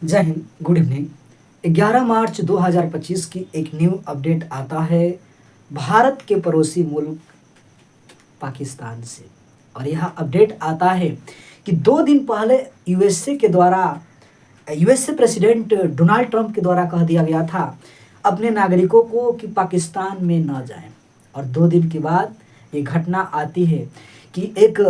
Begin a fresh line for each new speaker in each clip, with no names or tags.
जय Hind, good evening. 11 मार्च 2025 की एक न्यू अपडेट आता है भारत के पड़ोसी मुल्क पाकिस्तान से। और यह अपडेट आता है कि 2 दिन पहले यूएसए प्रेसिडेंट डोनाल्ड ट्रंप के द्वारा कह दिया गया था अपने नागरिकों को कि पाकिस्तान में न जाएं। और 2 दिन के बाद ये घटना आती है कि एक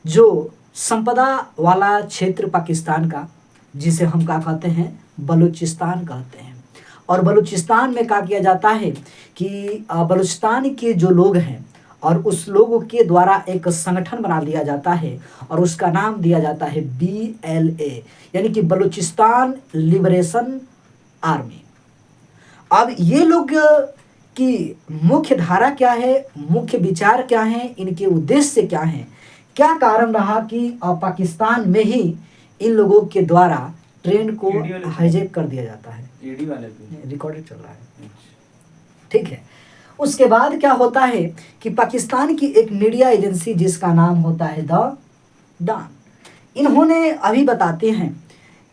जो संपदा वाला क्षेत्र पाकिस्तान का, जिसे हम क्या कहते हैं, बलूचिस्तान कहते हैं। और बलूचिस्तान में क्या किया जाता है कि बलूचिस्तान के जो लोग हैं और उस लोगों के द्वारा एक संगठन बना दिया जाता है और उसका नाम दिया जाता है BLA, यानी कि बलूचिस्तान लिबरेशन आर्मी। अब ये लोग की मुख्य धारा क्या है, मुख्य विचार क्या है, इनके उद्देश्य क्या है, क्या कारण रहा कि पाकिस्तान में ही इन लोगों के द्वारा ट्रेन को हाईजैक कर दिया जाता है। रिकॉर्डेड चल रहा है, ठीक है। उसके बाद क्या होता है कि पाकिस्तान की एक मीडिया एजेंसी जिसका नाम होता है द डॉन, इन्होंने अभी बताते हैं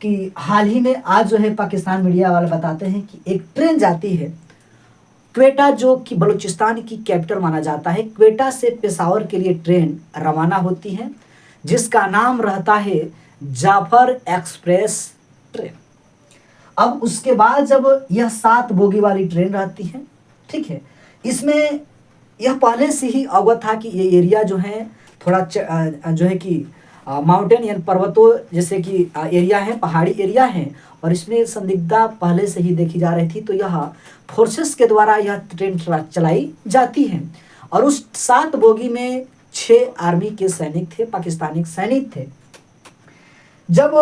कि हाल ही में आज जो है पाकिस्तान मीडिया वाले बताते हैं कि एक ट्रेन जाती है क्वेटा, जो कि बलूचिस्तान की कैपिटल माना जाता है। क्वेटा से पेशावर के लिए ट्रेन रवाना होती है जिसका नाम रहता है जाफर एक्सप्रेस ट्रेन। अब उसके बाद जब यह 7 बोगी वाली ट्रेन रहती है, ठीक है, इसमें यह पहले से ही अवगत था कि ये एरिया जो है थोड़ा जो है कि माउंटेन यानी पर्वतों जैसे कि एरिया है, पहाड़ी एरिया है, और इसमें संदिग्धता पहले से ही देखी जा रही थी। तो यह फोर्सेस के द्वारा यह ट्रेन चलाई जाती है और उस 7 बोगी में 6 आर्मी के सैनिक थे, पाकिस्तानी सैनिक थे। जब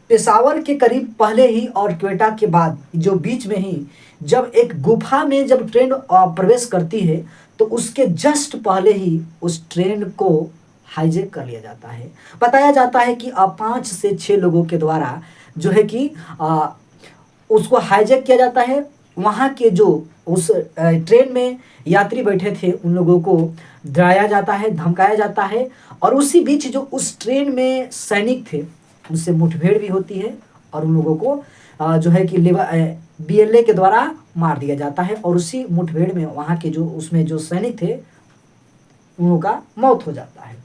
पेशावर के करीब पहले ही और क्वेटा के बाद जो बीच में ही जब एक गुफा में जब ट्रेन प्रवेश करती है तो उसके जस्ट पहले ही उस ट्रेन को हाईजैक कर लिया जाता है। बताया जाता है कि 5 से 6 लोगों के द्वारा जो है कि उसको हाईजैक किया जाता है। वहाँ के जो उस ट्रेन में यात्री बैठे थे उन लोगों को डराया जाता है, धमकाया जाता है, और उसी बीच जो उस ट्रेन में सैनिक थे उनसे मुठभेड़ भी होती है और उन लोगों को जो है कि BLA के द्वारा मार दिया जाता है। और उसी मुठभेड़ में वहाँ के जो उसमें जो सैनिक थे उन लोगों का मौत हो जाता है।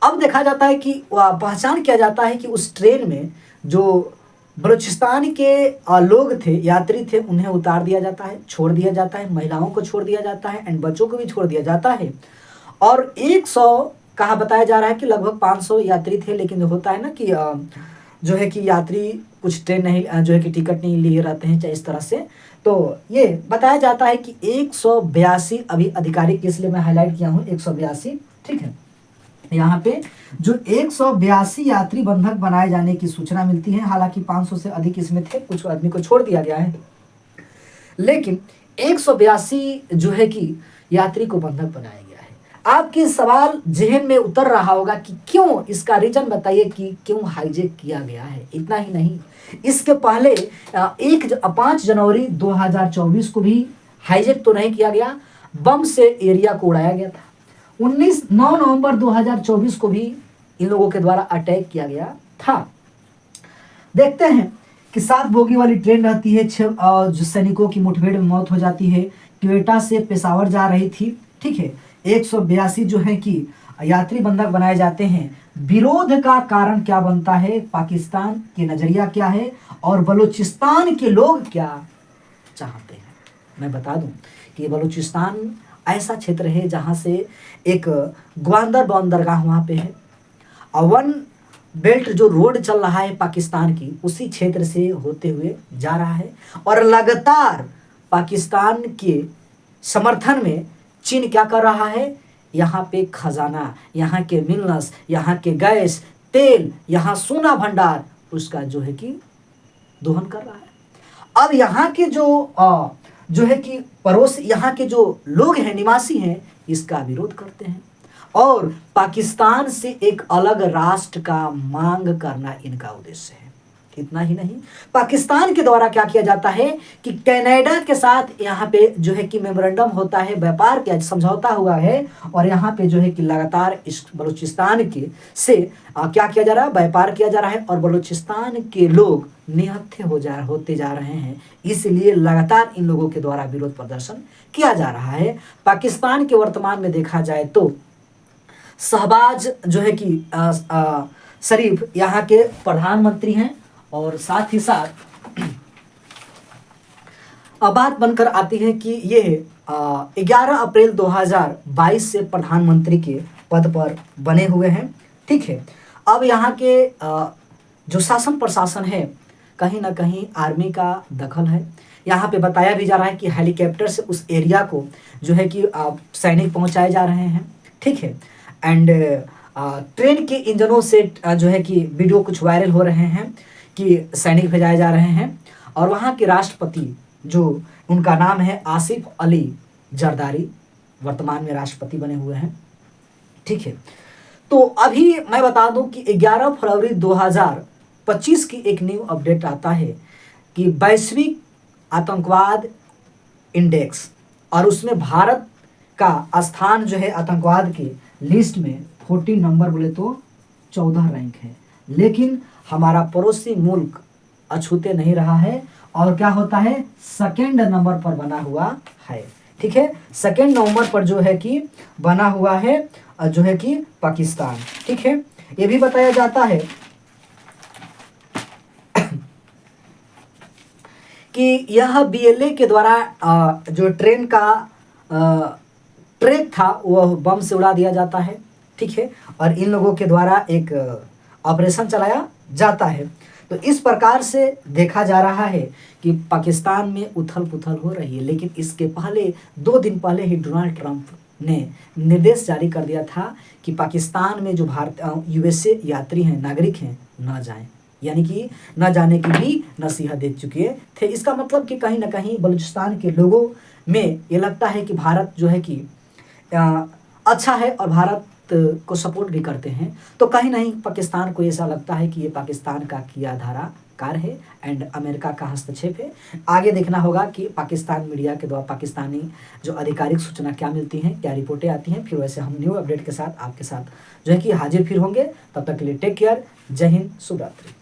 अब देखा जाता है कि पहचान किया जाता है कि उस ट्रेन में जो बलूचिस्तान के लोग थे, यात्री थे, उन्हें उतार दिया जाता है, छोड़ दिया जाता है, महिलाओं को छोड़ दिया जाता है एंड बच्चों को भी छोड़ दिया जाता है। और 100 कहा बताया जा रहा है कि लगभग 500 यात्री थे, लेकिन जो होता है ना कि जो है कि यात्री कुछ ट्रेन नहीं जो है कि टिकट नहीं लिए रहते हैं चाहे इस तरह से, तो ये बताया जाता है कि 182 अभी आधिकारिक, इसलिए मैं हाईलाइट किया हूँ 182, ठीक है। यहाँ पे जो 182 यात्री बंधक बनाए जाने की सूचना मिलती है। हालांकि 500 से अधिक इसमें थे, कुछ आदमी को छोड़ दिया गया है, लेकिन 182 जो है कि यात्री को बंधक बनाया गया है। आपके सवाल जहन में उतर रहा होगा कि क्यों, इसका रीजन बताइए कि क्यों हाईजैक किया गया है। इतना ही नहीं, इसके पहले 5 जनवरी 2024 को भी हाईजैक तो नहीं किया गया, बम से एरिया को उड़ाया गया था। 9 नवंबर 2024 को भी इन लोगों के द्वारा अटैक किया गया था। देखते हैं कि 7 बोगी वाली ट्रेन रहती है, 6 जो सैनिकों की मुठभेड़ में मौत हो जाती है। क्वेटा से पेशावर जा रही थी, ठीक है। 182 जो है कि यात्री बंधक बनाए जाते हैं। विरोध का कारण क्या बनता है, पाकिस्तान के नजरिया क्या है और बलूचिस्तान के लोग क्या चाहते हैं। मैं बता दूं कि बलूचिस्तान ऐसा क्षेत्र है जहां से एक ग्वादर बंदरगाह वहां पे है और वन बेल्ट जो रोड चल रहा है पाकिस्तान की उसी क्षेत्र से होते हुए जा रहा है। और लगातार पाकिस्तान के समर्थन में चीन क्या कर रहा है, यहाँ पे खजाना, यहाँ के मिनरल्स, यहाँ के गैस तेल, यहाँ सोना भंडार, उसका जो है कि दोहन कर रहा है। अब यहाँ के जो है कि पड़ोस, यहाँ के जो लोग हैं, निवासी हैं, इसका विरोध करते हैं और पाकिस्तान से एक अलग राष्ट्र का मांग करना इनका उद्देश्य है। इतना ही नहीं, पाकिस्तान के द्वारा क्या किया जाता है कि कनाडा के साथ यहाँ पे जो है कि मेमोरेंडम होता है, व्यापार का समझौता हुआ है, और यहाँ पे जो है कि लगातार इस बलूचिस्तान के से क्या किया जा रहा है, व्यापार किया जा रहा है, और बलूचिस्तान के लोग निहत्थे होते जा रहे हैं। इसलिए लगातार इन लोगों के द्वारा विरोध प्रदर्शन किया जा रहा है। पाकिस्तान के वर्तमान में देखा जाए तो शहबाज जो है कि शरीफ यहाँ के प्रधानमंत्री हैं, और साथ ही साथ बात बनकर आती है कि ये 11 अप्रैल 2022 से प्रधानमंत्री के पद पर बने हुए हैं। ठीक है, अब यहाँ के जो शासन प्रशासन है, कहीं ना कहीं आर्मी का दखल है। यहाँ पे बताया भी जा रहा है कि हेलीकॉप्टर से उस एरिया को जो है कि सैनिक पहुँचाए जा रहे हैं। ठीक है, एंड ट्रेन के इंजनों से जो है कि वीडियो कुछ वायरल हो रहे हैं कि सैनिक भेजाए जा रहे हैं, और वहाँ के राष्ट्रपति जो उनका नाम है आसिफ अली जरदारी, वर्तमान में राष्ट्रपति बने हुए हैं। ठीक है, तो अभी मैं बता दूं कि 11 फरवरी 2025 की एक न्यू अपडेट आता है कि वैश्विक आतंकवाद इंडेक्स, और उसमें भारत का स्थान जो है आतंकवाद की लिस्ट में 14 नंबर बोले तो 14 रैंक है, लेकिन हमारा पड़ोसी मुल्क अछूते नहीं रहा है, और क्या होता है, सेकेंड नंबर पर बना हुआ है। ठीक है, सेकेंड नंबर पर जो है कि बना हुआ है जो है कि पाकिस्तान। ठीक है, ये भी बताया जाता है कि यह बीएलए के द्वारा जो ट्रेन का ट्रैक था वह बम से उड़ा दिया जाता है। ठीक है, और इन लोगों के द्वारा एक ऑपरेशन चलाया जाता है। तो इस प्रकार से देखा जा रहा है कि पाकिस्तान में उथल पुथल हो रही है, लेकिन इसके पहले 2 दिन पहले ही डोनाल्ड ट्रंप ने निर्देश जारी कर दिया था कि पाकिस्तान में जो यूएसए यात्री हैं, नागरिक हैं, न जाएं, यानी कि न जाने की भी नसीहत दे चुके थे। इसका मतलब कि कहीं ना कहीं बलूचिस्तान के लोगों में ये लगता है कि भारत जो है कि अच्छा है और भारत को सपोर्ट भी करते हैं, तो कहीं नहीं पाकिस्तान को ऐसा लगता है कि ये पाकिस्तान का किया धारा कार है एंड अमेरिका का हस्तक्षेप है। आगे देखना होगा कि पाकिस्तान मीडिया के द्वारा पाकिस्तानी जो आधिकारिक सूचना क्या मिलती हैं, क्या रिपोर्टें आती हैं। फिर वैसे हम न्यू अपडेट के साथ आपके साथ जो है कि हाजिर फिर होंगे। तब तक के लिए टेक केयर, जय हिंद, शुभ रात्रि।